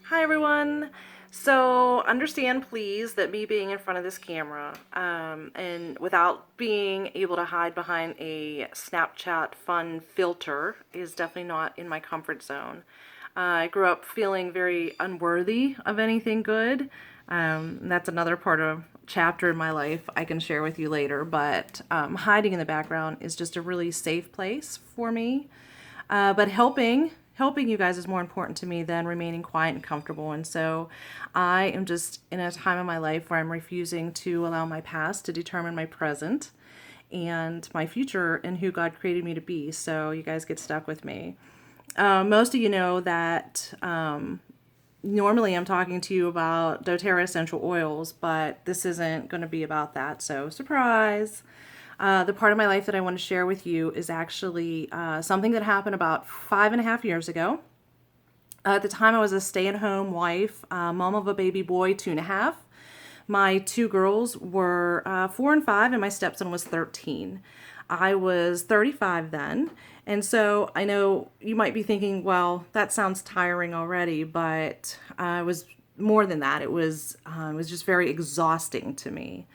Hi everyone. So understand please that me being in front of this camera and without being able to hide behind a Snapchat fun filter is definitely not in my comfort zone. I grew up feeling very unworthy of anything good. And that's another part of chapter in my life I can share with you later, but hiding in the background is just a really safe place for me. But helping you guys is more important to me than remaining quiet and comfortable. And so I am just in a time in my life where I'm refusing to allow my past to determine my present and my future and who God created me to be. So you guys get stuck with me. Most of you know that normally I'm talking to you about doTERRA essential oils, but this isn't going to be about that. So surprise. The part of my life that I want to share with you is actually something that happened about 5.5 years ago. At the time, I was a stay-at-home wife, mom of a baby boy, 2.5. My two girls were 4 and 5, and my stepson was 13. I was 35 then, and so I know you might be thinking, well, that sounds tiring already, but it was more than that. It was just very exhausting to me.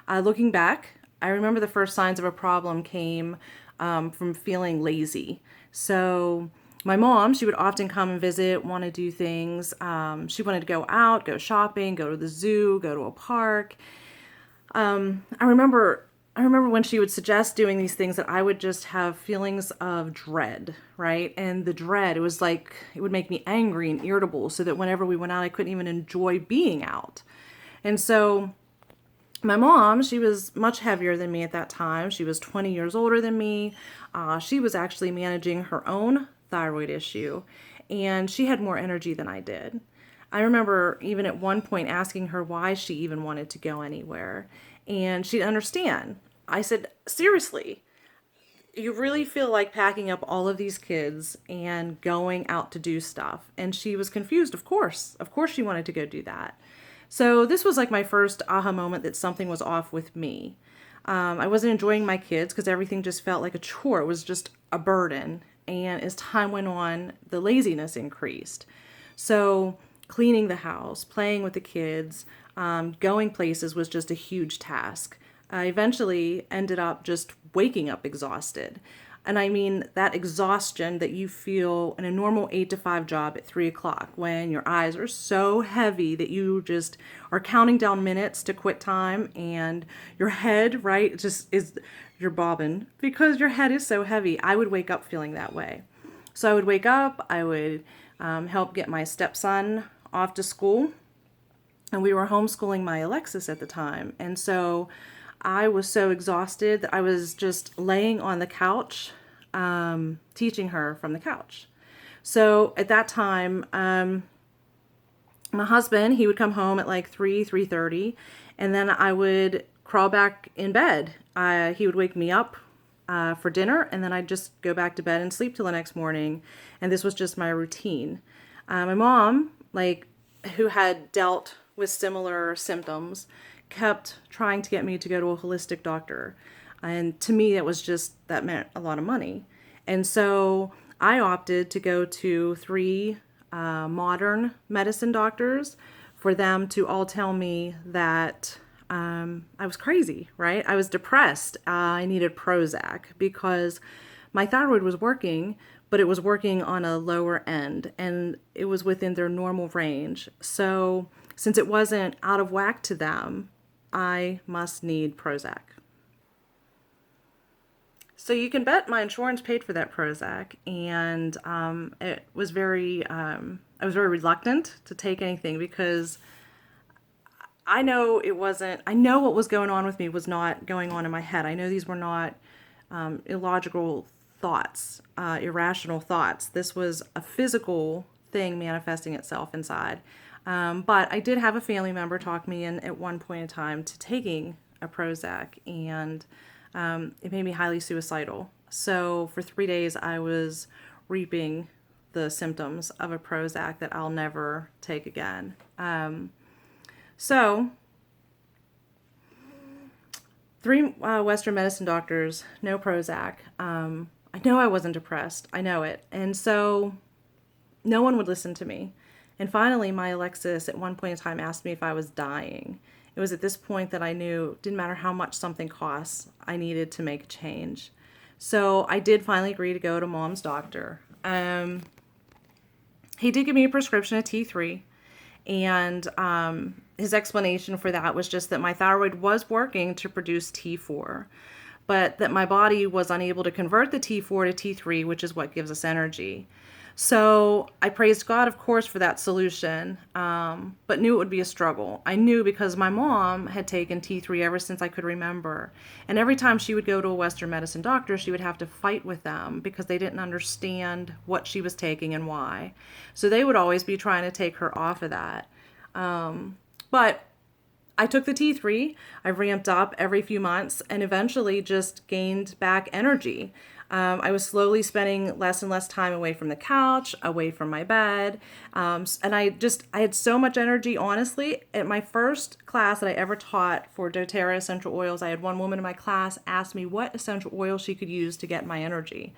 Looking back, I remember the first signs of a problem came from feeling lazy. So my mom, she would often come and visit, want to do things. She wanted to go out, go shopping, go to the zoo, go to a park. I remember when she would suggest doing these things that I would just have feelings of dread, right? And the dread, it was like it would make me angry and irritable, so that whenever we went out, I couldn't even enjoy being out. And so my mom, she was much heavier than me at that time. She was 20 years older than me. She was actually managing her own thyroid issue, and she had more energy than I did. I remember even at one point asking her why she even wanted to go anywhere, and she'd understand. I said, seriously, you really feel like packing up all of these kids and going out to do stuff? And she was confused. Of course. Of course she wanted to go do that. So this was like my first aha moment that something was off with me. I wasn't enjoying my kids because everything just felt like a chore. It was just a burden. And as time went on, the laziness increased. So cleaning the house, playing with the kids, going places was just a huge task. I eventually ended up just waking up exhausted. And I mean that exhaustion that you feel in a normal 8 to 5 job at 3 o'clock, when your eyes are so heavy that you just are counting down minutes to quit time, and your head, right, just is, you're bobbing because your head is so heavy. I would wake up feeling that way. So I would wake up, I would help get my stepson off to school, and we were homeschooling my Alexis at the time. And so I was so exhausted that I was just laying on the couch, teaching her from the couch. So at that time, my husband, he would come home at like 3:30, and then I would crawl back in bed. He would wake me up for dinner, and then I'd just go back to bed and sleep till the next morning. And this was just my routine. My mom, like, who had dealt with similar symptoms, kept trying to get me to go to a holistic doctor. And to me, that meant a lot of money. And so I opted to go to three modern medicine doctors for them to all tell me that I was crazy, right? I was depressed. I needed Prozac because my thyroid was working, but it was working on a lower end, and it was within their normal range. So since it wasn't out of whack to them, I must need Prozac. So you can bet my insurance paid for that Prozac, and I was very reluctant to take anything because I know it wasn't. I know what was going on with me was not going on in my head. I know these were not illogical thoughts, irrational thoughts. This was a physical thing manifesting itself inside. But I did have a family member talk me in at one point in time to taking a Prozac, and it made me highly suicidal. So for 3 days, I was reaping the symptoms of a Prozac that I'll never take again. So three Western medicine doctors, no Prozac. I know I wasn't depressed. I know it. And so no one would listen to me. And finally, my Alexis at one point in time asked me if I was dying. It was at this point that I knew it didn't matter how much something costs, I needed to make a change. So I did finally agree to go to mom's doctor. He did give me a prescription of T3, and his explanation for that was just that my thyroid was working to produce T4, but that my body was unable to convert the T4 to T3, which is what gives us energy. So I praised God, of course, for that solution, but knew it would be a struggle. I knew because my mom had taken T3 ever since I could remember. And every time she would go to a Western medicine doctor, she would have to fight with them because they didn't understand what she was taking and why. So they would always be trying to take her off of that. But I took the T3, I ramped up every few months, and eventually just gained back energy. I was slowly spending less and less time away from the couch, away from my bed. And I had so much energy, honestly. At my first class that I ever taught for doTERRA essential oils, I had one woman in my class ask me what essential oil she could use to get my energy.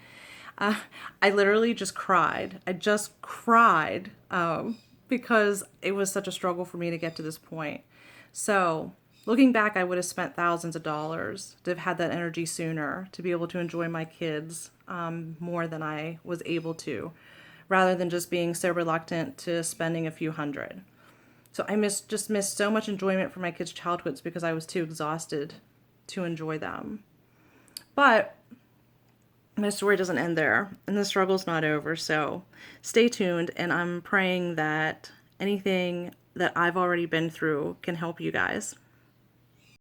I literally just cried. I just cried because it was such a struggle for me to get to this point. So looking back, I would have spent thousands of dollars to have had that energy sooner, to be able to enjoy my kids more than I was able to, rather than just being so reluctant to spending a few hundred. So I just missed so much enjoyment from my kids' childhoods because I was too exhausted to enjoy them. But my story doesn't end there, and the struggle's not over. So stay tuned, and I'm praying that anything that I've already been through can help you guys.